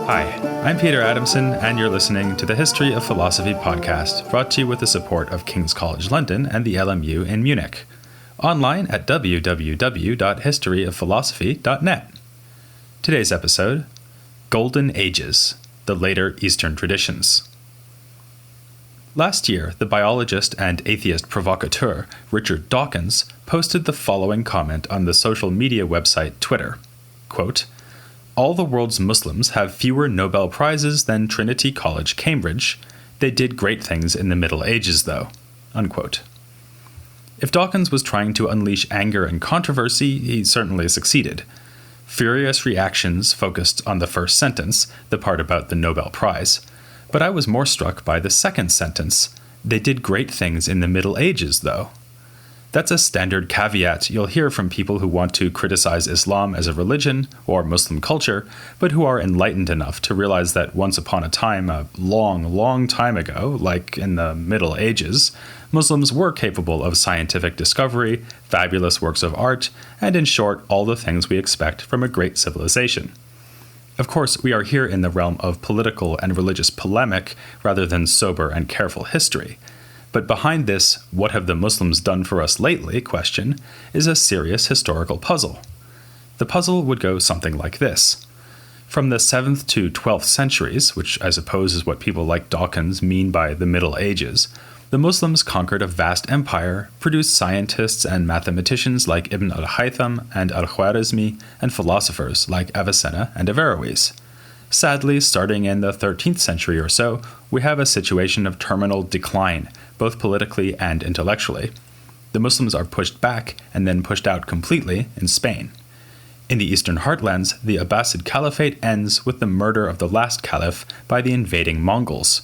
Hi, I'm Peter Adamson, and you're listening to the History of Philosophy podcast, brought to you with the support of King's College London and the LMU in Munich. Online at www.historyofphilosophy.net. Today's episode, Golden Ages, the Later Eastern Traditions. Last year, the biologist and atheist provocateur Richard Dawkins posted the following comment on the social media website Twitter, quote, "All the world's Muslims have fewer Nobel Prizes than Trinity College, Cambridge. They did great things in the Middle Ages, though." Unquote. If Dawkins was trying to unleash anger and controversy, he certainly succeeded. Furious reactions focused on the first sentence, the part about the Nobel Prize. But I was more struck by the second sentence, "They did great things in the Middle Ages, though." That's a standard caveat you'll hear from people who want to criticize Islam as a religion or Muslim culture, but who are enlightened enough to realize that once upon a time, a long, long time ago, like in the Middle Ages, Muslims were capable of scientific discovery, fabulous works of art, and in short, all the things we expect from a great civilization. Of course, we are here in the realm of political and religious polemic rather than sober and careful history. But behind this, "what have the Muslims done for us lately?" question is a serious historical puzzle. The puzzle would go something like this. From the 7th to 12th centuries, which I suppose is what people like Dawkins mean by the Middle Ages, the Muslims conquered a vast empire, produced scientists and mathematicians like Ibn al-Haytham and al-Khwarizmi, and philosophers like Avicenna and Averroes. Sadly, starting in the 13th century or so, we have a situation of terminal decline, both politically and intellectually. The Muslims are pushed back and then pushed out completely in Spain. In the eastern heartlands, the Abbasid Caliphate ends with the murder of the last caliph by the invading Mongols.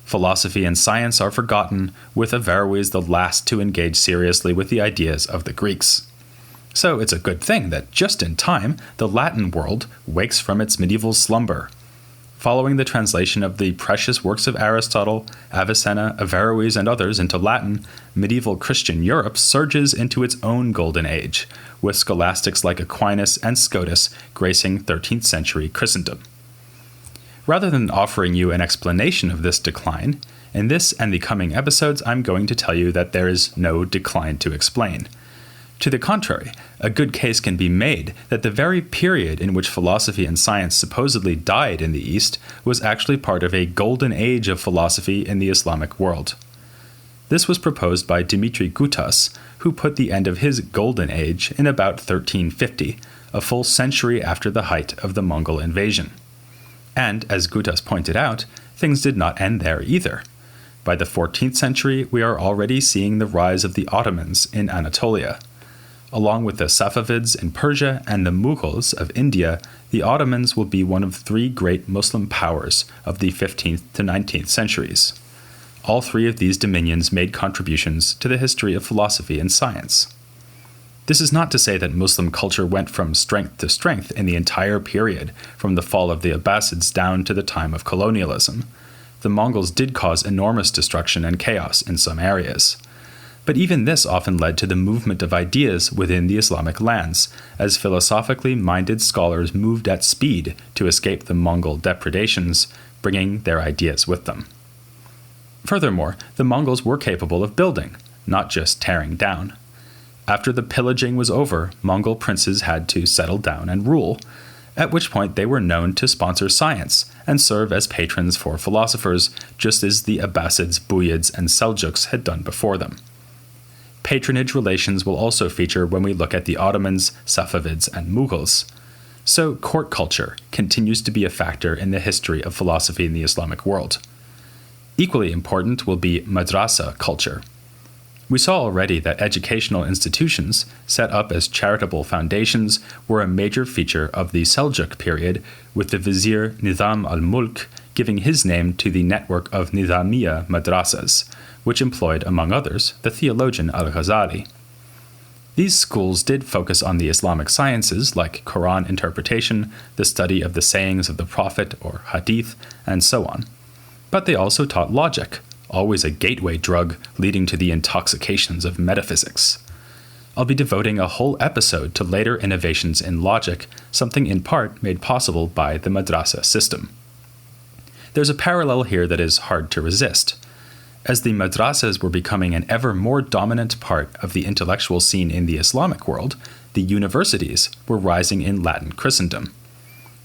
Philosophy and science are forgotten, with Averroes the last to engage seriously with the ideas of the Greeks. So it's a good thing that just in time, the Latin world wakes from its medieval slumber. Following the translation of the precious works of Aristotle, Avicenna, Averroes, and others into Latin, medieval Christian Europe surges into its own golden age, with scholastics like Aquinas and Scotus gracing 13th century Christendom. Rather than offering you an explanation of this decline, in this and the coming episodes I'm going to tell you that there is no decline to explain. To the contrary, a good case can be made that the very period in which philosophy and science supposedly died in the East was actually part of a golden age of philosophy in the Islamic world. This was proposed by Dimitri Gutas, who put the end of his golden age in about 1350, a full century after the height of the Mongol invasion. And, as Gutas pointed out, things did not end there either. By the 14th century, we are already seeing the rise of the Ottomans in Anatolia. Along with the Safavids in Persia and the Mughals of India, the Ottomans will be one of three great Muslim powers of the 15th to 19th centuries. All three of these dominions made contributions to the history of philosophy and science. This is not to say that Muslim culture went from strength to strength in the entire period, from the fall of the Abbasids down to the time of colonialism. The Mongols did cause enormous destruction and chaos in some areas. But even this often led to the movement of ideas within the Islamic lands, as philosophically minded scholars moved at speed to escape the Mongol depredations, bringing their ideas with them. Furthermore, the Mongols were capable of building, not just tearing down. After the pillaging was over, Mongol princes had to settle down and rule, at which point they were known to sponsor science and serve as patrons for philosophers, just as the Abbasids, Buyids, and Seljuks had done before them. Patronage relations will also feature when we look at the Ottomans, Safavids, and Mughals. So court culture continues to be a factor in the history of philosophy in the Islamic world. Equally important will be madrasa culture. We saw already that educational institutions, set up as charitable foundations, were a major feature of the Seljuk period, with the vizier Nizam al-Mulk giving his name to the network of Nizamiya madrasas, which employed, among others, the theologian al-Ghazali. These schools did focus on the Islamic sciences like Quran interpretation, the study of the sayings of the Prophet or hadith, and so on. But they also taught logic, always a gateway drug leading to the intoxications of metaphysics. I'll be devoting a whole episode to later innovations in logic, something in part made possible by the madrasa system. there's a parallel here that is hard to resist. As the madrasas were becoming an ever more dominant part of the intellectual scene in the Islamic world, the universities were rising in Latin Christendom.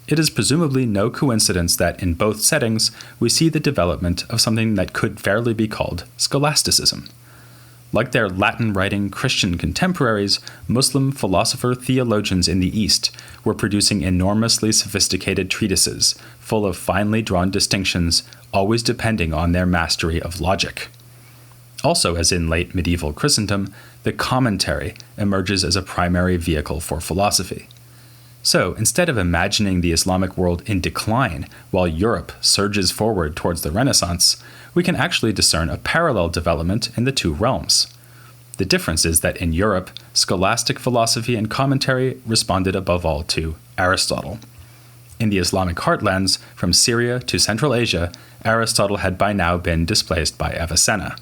It is presumably no coincidence that in both settings we see the development of something that could fairly be called scholasticism. Like their Latin-writing Christian contemporaries, Muslim philosopher-theologians in the East were producing enormously sophisticated treatises, full of finely drawn distinctions, always depending on their mastery of logic. Also, as in late medieval Christendom, the commentary emerges as a primary vehicle for philosophy. So, instead of imagining the Islamic world in decline while Europe surges forward towards the Renaissance, we can actually discern a parallel development in the two realms. The difference is that in Europe, scholastic philosophy and commentary responded above all to Aristotle. In the Islamic heartlands, from Syria to Central Asia, Aristotle had by now been displaced by Avicenna.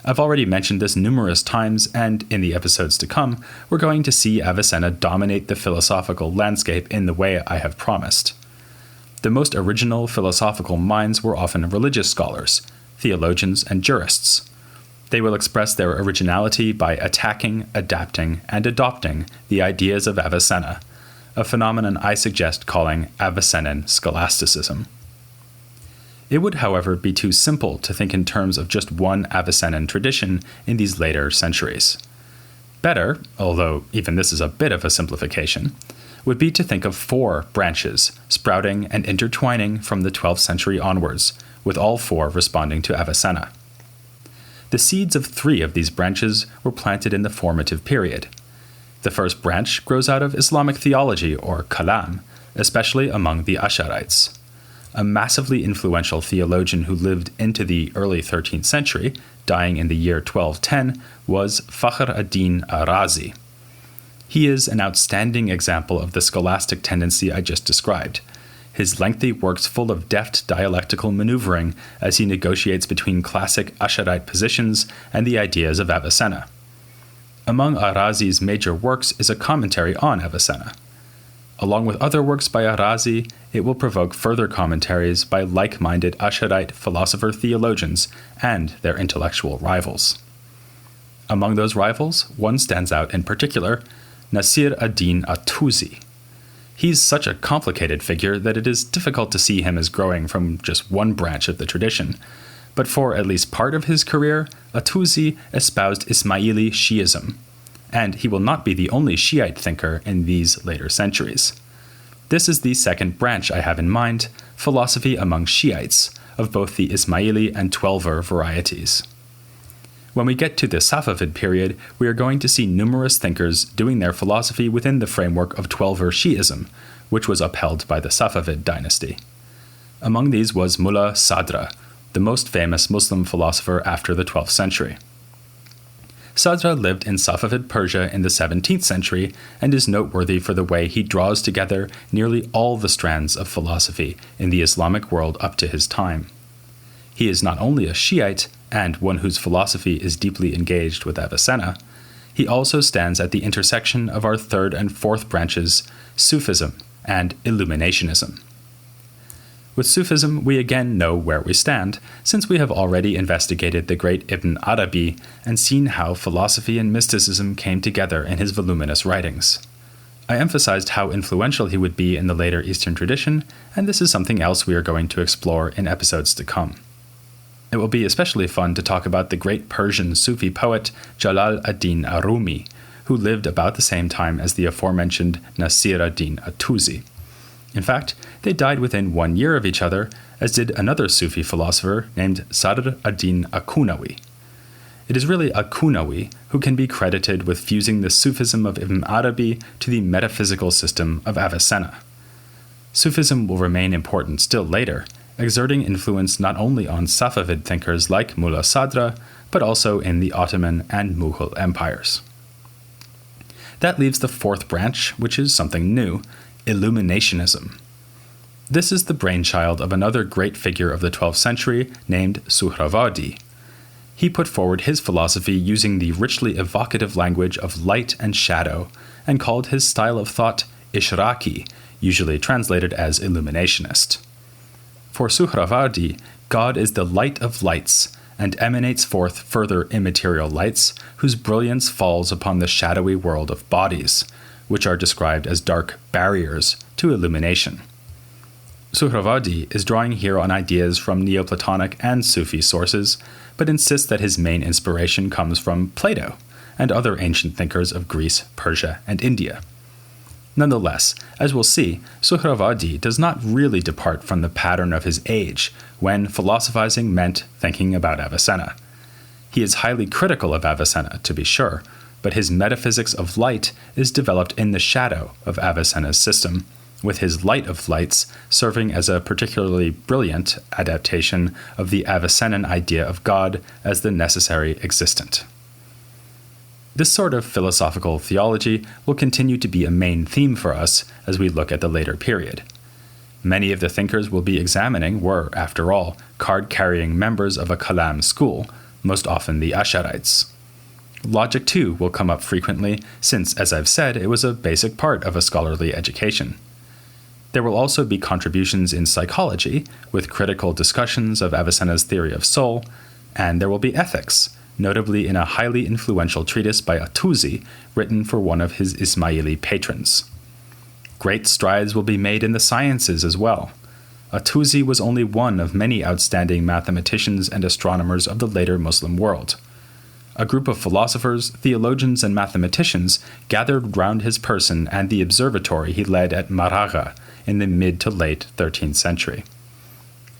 I've already mentioned this numerous times, and in the episodes to come, we're going to see Avicenna dominate the philosophical landscape in the way I have promised. The most original philosophical minds were often religious scholars, theologians, and jurists. They will express their originality by attacking, adapting, and adopting the ideas of Avicenna, a phenomenon I suggest calling Avicennan scholasticism. It would, however, be too simple to think in terms of just one Avicennan tradition in these later centuries. Better, although even this is a bit of a simplification, would be to think of 4 branches, sprouting and intertwining from the 12th century onwards, with all 4 responding to Avicenna. The seeds of 3 of these branches were planted in the formative period. The first branch grows out of Islamic theology, or kalam, especially among the Ash'arites. A massively influential theologian who lived into the early 13th century, dying in the year 1210, was Fakhr ad-Din ar-Razi. He is an outstanding example of the scholastic tendency I just described. His lengthy works full of deft dialectical maneuvering as he negotiates between classic Ash'arite positions and the ideas of Avicenna. Among ar-Razi's major works is a commentary on Avicenna. Along with other works by ar-Razi, it will provoke further commentaries by like-minded Ash'arite philosopher-theologians and their intellectual rivals. Among those rivals, one stands out in particular, Nasir ad-Din at-Tusi. He's such a complicated figure that it is difficult to see him as growing from just one branch of the tradition, but for at least part of his career, at-Tusi espoused Ismaili Shi'ism, and he will not be the only Shiite thinker in these later centuries. This is the second branch I have in mind, philosophy among Shiites, of both the Ismaili and Twelver varieties. When we get to the Safavid period, we are going to see numerous thinkers doing their philosophy within the framework of Twelver Shi'ism, which was upheld by the Safavid dynasty. Among these was Mullah Sadra, the most famous Muslim philosopher after the 12th century. Sadra lived in Safavid Persia in the 17th century and is noteworthy for the way he draws together nearly all the strands of philosophy in the Islamic world up to his time. He is not only a Shiite, and one whose philosophy is deeply engaged with Avicenna, he also stands at the intersection of our third and fourth branches, Sufism and Illuminationism. With Sufism, we again know where we stand, since we have already investigated the great Ibn Arabi and seen how philosophy and mysticism came together in his voluminous writings. I emphasized how influential he would be in the later Eastern tradition, and this is something else we are going to explore in episodes to come. It will be especially fun to talk about the great Persian Sufi poet Jalal ad-Din ar-Rumi, who lived about the same time as the aforementioned Nasir ad-Din at-Tusi. In fact, they died within 1 year of each other, as did another Sufi philosopher named Sadr ad-Din Akunawi. It is really Akunawi who can be credited with fusing the Sufism of Ibn Arabi to the metaphysical system of Avicenna. Sufism will remain important still later, exerting influence not only on Safavid thinkers like Mullah Sadra, but also in the Ottoman and Mughal empires. That leaves the fourth branch, which is something new, Illuminationism. This is the brainchild of another great figure of the 12th century named Suhrawardi. He put forward his philosophy using the richly evocative language of light and shadow, and called his style of thought Ishraqi, usually translated as Illuminationist. For Suhrawardi, God is the light of lights, and emanates forth further immaterial lights, whose brilliance falls upon the shadowy world of bodies, which are described as dark barriers to illumination. Suhrawardi is drawing here on ideas from Neoplatonic and Sufi sources, but insists that his main inspiration comes from Plato and other ancient thinkers of Greece, Persia, and India. Nonetheless, as we'll see, Suhrawardi does not really depart from the pattern of his age, when philosophizing meant thinking about Avicenna. He is highly critical of Avicenna, to be sure, but his metaphysics of light is developed in the shadow of Avicenna's system, with his light of lights serving as a particularly brilliant adaptation of the Avicennan idea of God as the necessary existent. This sort of philosophical theology will continue to be a main theme for us as we look at the later period. Many of the thinkers we'll be examining were, after all, card-carrying members of a Kalam school, most often the Ash'arites. Logic, too, will come up frequently, since, as I've said, it was a basic part of a scholarly education. There will also be contributions in psychology, with critical discussions of Avicenna's theory of soul, and there will be ethics, notably in a highly influential treatise by At-Tusi, written for one of his Ismaili patrons. Great strides will be made in the sciences as well. At-Tusi was only one of many outstanding mathematicians and astronomers of the later Muslim world. A group of philosophers, theologians, and mathematicians gathered round his person and the observatory he led at Maragha in the mid to late 13th century.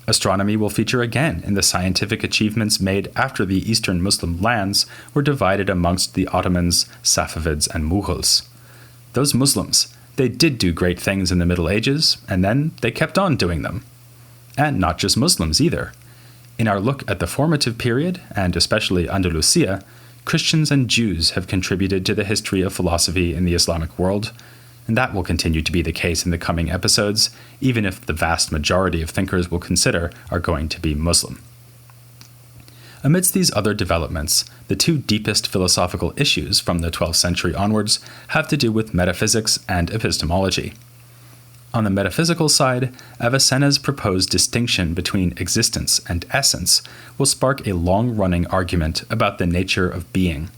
Astronomy will feature again in the scientific achievements made after the Eastern Muslim lands were divided amongst the Ottomans, Safavids, and Mughals. Those Muslims, they did do great things in the Middle Ages, and then they kept on doing them. And not just Muslims either. In our look at the formative period, and especially Andalusia, Christians and Jews have contributed to the history of philosophy in the Islamic world, and that will continue to be the case in the coming episodes, even if the vast majority of thinkers we'll consider are going to be Muslim. Amidst these other developments, the two deepest philosophical issues from the 12th century onwards have to do with metaphysics and epistemology. On the metaphysical side, Avicenna's proposed distinction between existence and essence will spark a long-running argument about the nature of being,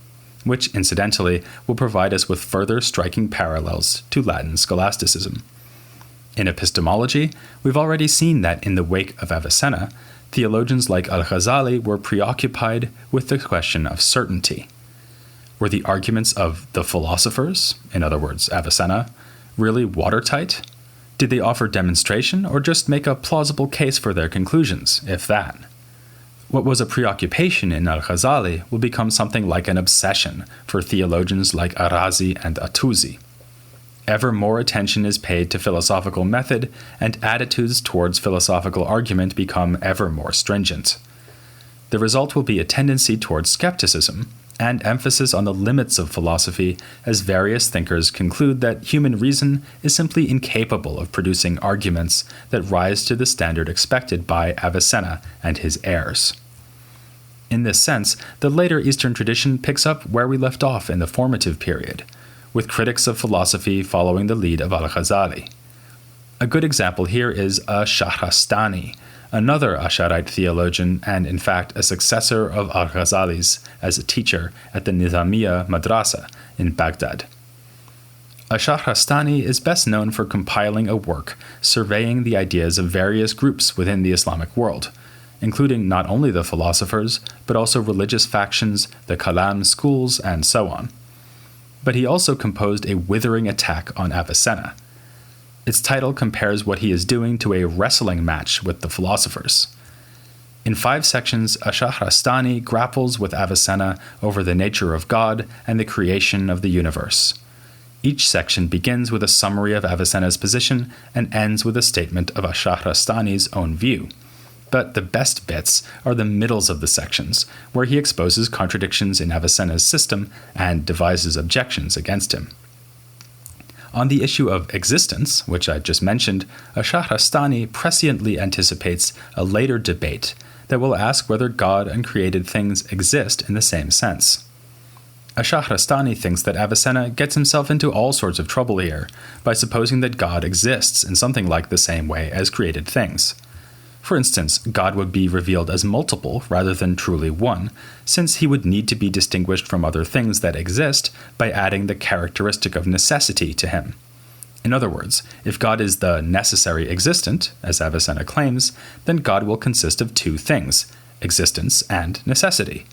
which, incidentally, will provide us with further striking parallels to Latin scholasticism. In epistemology, we've already seen that in the wake of Avicenna, theologians like Al-Ghazali were preoccupied with the question of certainty. Were the arguments of the philosophers, in other words, Avicenna, really watertight? Did they offer demonstration or just make a plausible case for their conclusions, if that? What was a preoccupation in Al-Ghazali will become something like an obsession for theologians like Arazi and At-Tusi. Ever more attention is paid to philosophical method, and attitudes towards philosophical argument become ever more stringent. The result will be a tendency towards skepticism, and emphasis on the limits of philosophy, as various thinkers conclude that human reason is simply incapable of producing arguments that rise to the standard expected by Avicenna and his heirs. In this sense, the later Eastern tradition picks up where we left off in the formative period, with critics of philosophy following the lead of Al-Ghazali. A good example here is Shahrastani, another Ash'arite theologian and in fact a successor of Al-Ghazali's as a teacher at the Nizamiya Madrasa in Baghdad. Shahrastani is best known for compiling a work surveying the ideas of various groups within the Islamic world, including not only the philosophers, but also religious factions, the Kalam schools, and so on. But he also composed a withering attack on Avicenna. Its title compares what he is doing to a wrestling match with the philosophers. In 5 sections, Shahrastani grapples with Avicenna over the nature of God and the creation of the universe. Each section begins with a summary of Avicenna's position and ends with a statement of Shahrastani's own view. But the best bits are the middles of the sections, where he exposes contradictions in Avicenna's system and devises objections against him. On the issue of existence, which I just mentioned, Shahrastani presciently anticipates a later debate that will ask whether God and created things exist in the same sense. Shahrastani thinks that Avicenna gets himself into all sorts of trouble here by supposing that God exists in something like the same way as created things. For instance, God would be revealed as multiple rather than truly one, since he would need to be distinguished from other things that exist by adding the characteristic of necessity to him. In other words, if God is the necessary existent, as Avicenna claims, then God will consist of two things, existence and necessity.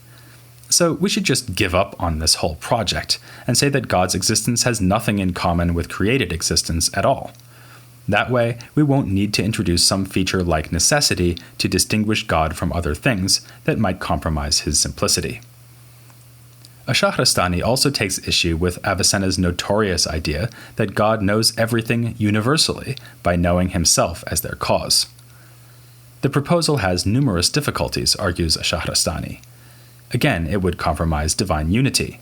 So we should just give up on this whole project and say that God's existence has nothing in common with created existence at all. That way, we won't need to introduce some feature like necessity to distinguish God from other things that might compromise his simplicity. Shahrastani also takes issue with Avicenna's notorious idea that God knows everything universally by knowing himself as their cause. The proposal has numerous difficulties, argues Shahrastani. Again, it would compromise divine unity.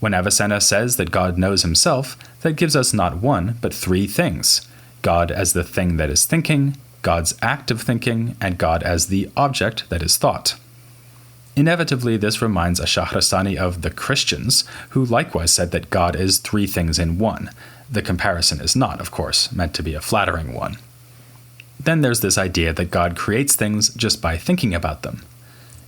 When Avicenna says that God knows himself, that gives us not one, but three things: God as the thing that is thinking, God's act of thinking, and God as the object that is thought. Inevitably, this reminds Shahrastani of the Christians, who likewise said that God is three things in one. The comparison is not, of course, meant to be a flattering one. Then there's this idea that God creates things just by thinking about them.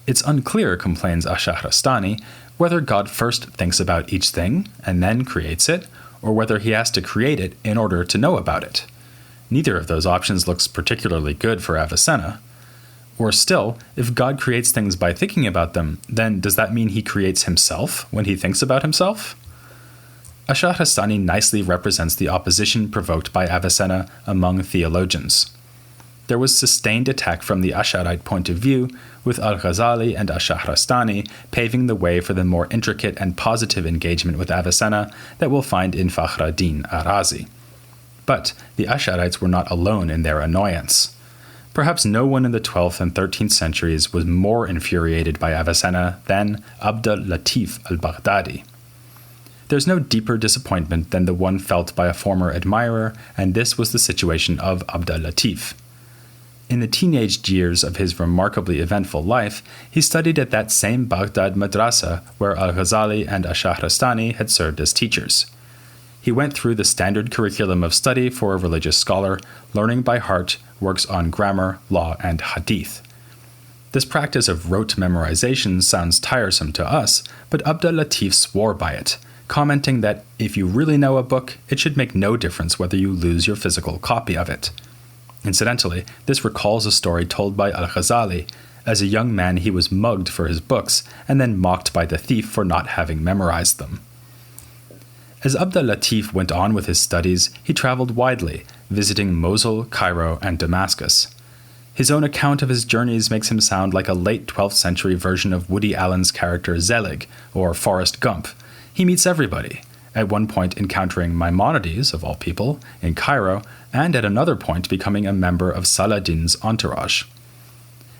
It's unclear, complains Shahrastani, whether God first thinks about each thing and then creates it, or whether he has to create it in order to know about it. Neither of those options looks particularly good for Avicenna. Or still, if God creates things by thinking about them, then does that mean he creates himself when he thinks about himself? Shahrastani nicely represents the opposition provoked by Avicenna among theologians. There was sustained attack from the Asharite point of view, with Al-Ghazali and Shahrastani paving the way for the more intricate and positive engagement with Avicenna that we'll find in Fakhruddin Arazi. But the Asharites were not alone in their annoyance. Perhaps no one in the 12th and 13th centuries was more infuriated by Avicenna than Abd al-Latif al-Baghdadi. There's no deeper disappointment than the one felt by a former admirer, and this was the situation of Abd al-Latif. In the teenage years of his remarkably eventful life, he studied at that same Baghdad madrasa where Al-Ghazali and Shahrastani had served as teachers. He went through the standard curriculum of study for a religious scholar, learning by heart works on grammar, law, and hadith. This practice of rote memorization sounds tiresome to us, but Abd al-Latif swore by it, commenting that if you really know a book, it should make no difference whether you lose your physical copy of it. Incidentally, this recalls a story told by Al-Ghazali. As a young man, he was mugged for his books and then mocked by the thief for not having memorized them. As Abd al-Latif went on with his studies, he traveled widely, visiting Mosul, Cairo, and Damascus. His own account of his journeys makes him sound like a late 12th century version of Woody Allen's character Zelig, or Forrest Gump. He meets everybody, at one point encountering Maimonides, of all people, in Cairo, and at another point becoming a member of Saladin's entourage.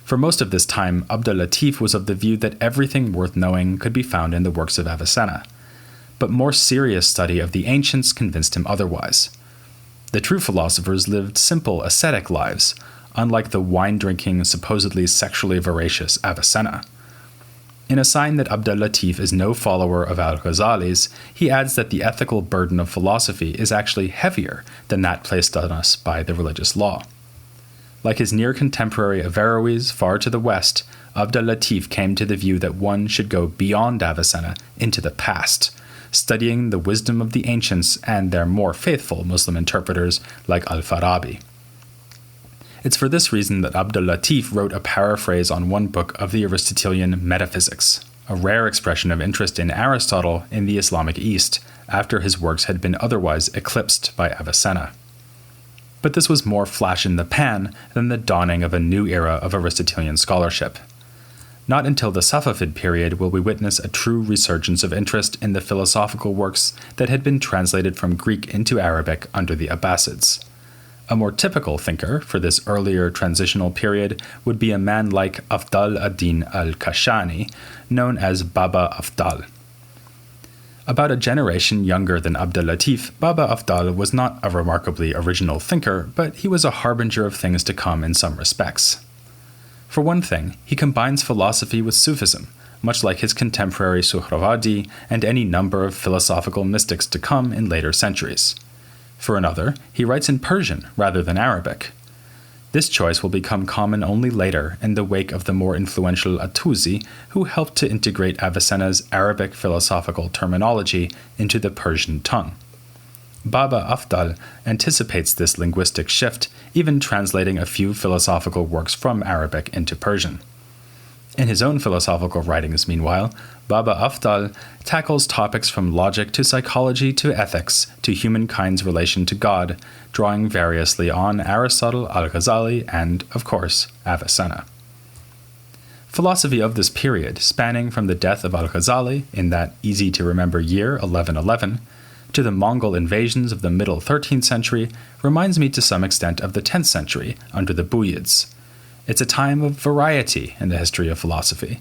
For most of this time, Abd al-Latif was of the view that everything worth knowing could be found in the works of Avicenna. But more serious study of the ancients convinced him otherwise. The true philosophers lived simple, ascetic lives, unlike the wine-drinking, supposedly sexually voracious Avicenna. In a sign that Abd al-Latif is no follower of Al-Ghazali's, he adds that the ethical burden of philosophy is actually heavier than that placed on us by the religious law. Like his near contemporary Averroes far to the west, Abd al-Latif came to the view that one should go beyond Avicenna into the past, studying the wisdom of the ancients and their more faithful Muslim interpreters like Al-Farabi. It's for this reason that Abd al-Latif wrote a paraphrase on one book of the Aristotelian Metaphysics, a rare expression of interest in Aristotle in the Islamic East, after his works had been otherwise eclipsed by Avicenna. But this was more flash in the pan than the dawning of a new era of Aristotelian scholarship. Not until the Safavid period will we witness a true resurgence of interest in the philosophical works that had been translated from Greek into Arabic under the Abbasids. A more typical thinker for this earlier transitional period would be a man like Afdal ad-Din al-Kashani, known as Baba Afdal. About a generation younger than Abd al-Latif, Baba Afdal was not a remarkably original thinker, but he was a harbinger of things to come in some respects. For one thing, he combines philosophy with Sufism, much like his contemporary Suhrawardi and any number of philosophical mystics to come in later centuries. For another, he writes in Persian rather than Arabic. This choice will become common only later in the wake of the more influential At-Tusi, who helped to integrate Avicenna's Arabic philosophical terminology into the Persian tongue. Baba Afdal anticipates this linguistic shift, even translating a few philosophical works from Arabic into Persian. In his own philosophical writings, meanwhile, Baba Afdal tackles topics from logic to psychology to ethics to humankind's relation to God, drawing variously on Aristotle, Al-Ghazali, and, of course, Avicenna. Philosophy of this period, spanning from the death of Al-Ghazali in that easy-to-remember year 1111, to the Mongol invasions of the middle 13th century, reminds me to some extent of the 10th century under the Buyids. It's a time of variety in the history of philosophy.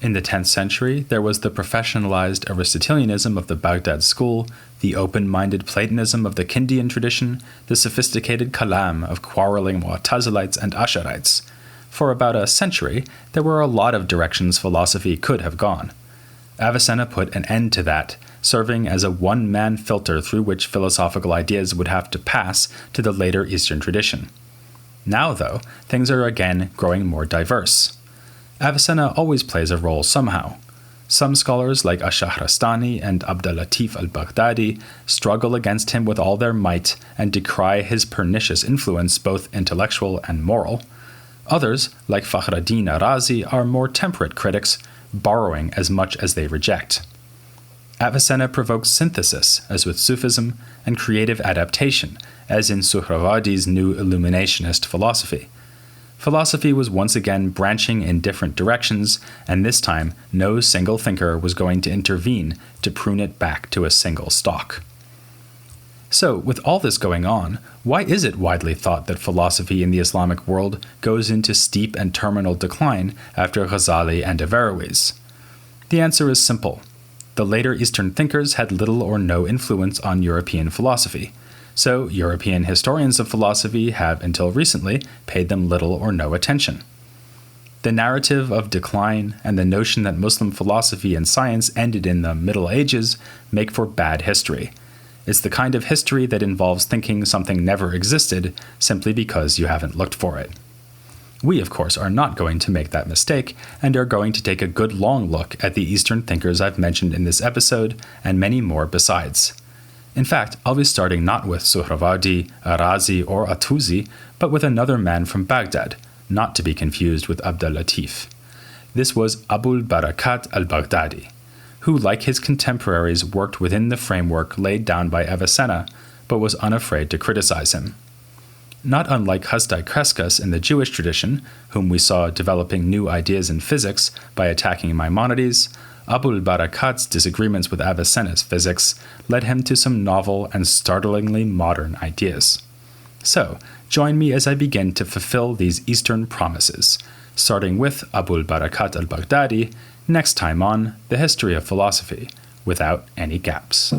In the 10th century, there was the professionalized Aristotelianism of the Baghdad school, the open-minded Platonism of the Kindian tradition, the sophisticated kalam of quarreling Mu'tazilites and Ash'arites. For about a century, there were a lot of directions philosophy could have gone. Avicenna put an end to that, serving as a one-man filter through which philosophical ideas would have to pass to the later Eastern tradition. Now, though, things are again growing more diverse. Avicenna always plays a role somehow. Some scholars like Ash-Shahrastani and Abdul-Latif al-Baghdadi struggle against him with all their might and decry his pernicious influence, both intellectual and moral. Others, like Fakhruddin Arazi, are more temperate critics, borrowing as much as they reject. Avicenna provokes synthesis, as with Sufism, and creative adaptation, as in Suhrawardi's new Illuminationist philosophy. Philosophy was once again branching in different directions, and this time no single thinker was going to intervene to prune it back to a single stalk. So, with all this going on, why is it widely thought that philosophy in the Islamic world goes into steep and terminal decline after Ghazali and Averroes? The answer is simple. The later Eastern thinkers had little or no influence on European philosophy, so European historians of philosophy have, until recently, paid them little or no attention. The narrative of decline and the notion that Muslim philosophy and science ended in the Middle Ages make for bad history. It's the kind of history that involves thinking something never existed simply because you haven't looked for it. We, of course, are not going to make that mistake, and are going to take a good long look at the Eastern thinkers I've mentioned in this episode, and many more besides. In fact, I'll be starting not with Suhrawardi, Arazi, or At-Tusi, but with another man from Baghdad, not to be confused with Abdul-Latif. This was Abul Barakat al-Baghdadi, who, like his contemporaries, worked within the framework laid down by Avicenna, but was unafraid to criticize him. Not unlike Hasdai Crescas in the Jewish tradition, whom we saw developing new ideas in physics by attacking Maimonides, Abul Barakat's disagreements with Avicenna's physics led him to some novel and startlingly modern ideas. So, join me as I begin to fulfill these Eastern promises, starting with Abul Barakat al-Baghdadi, next time on The History of Philosophy, without any gaps.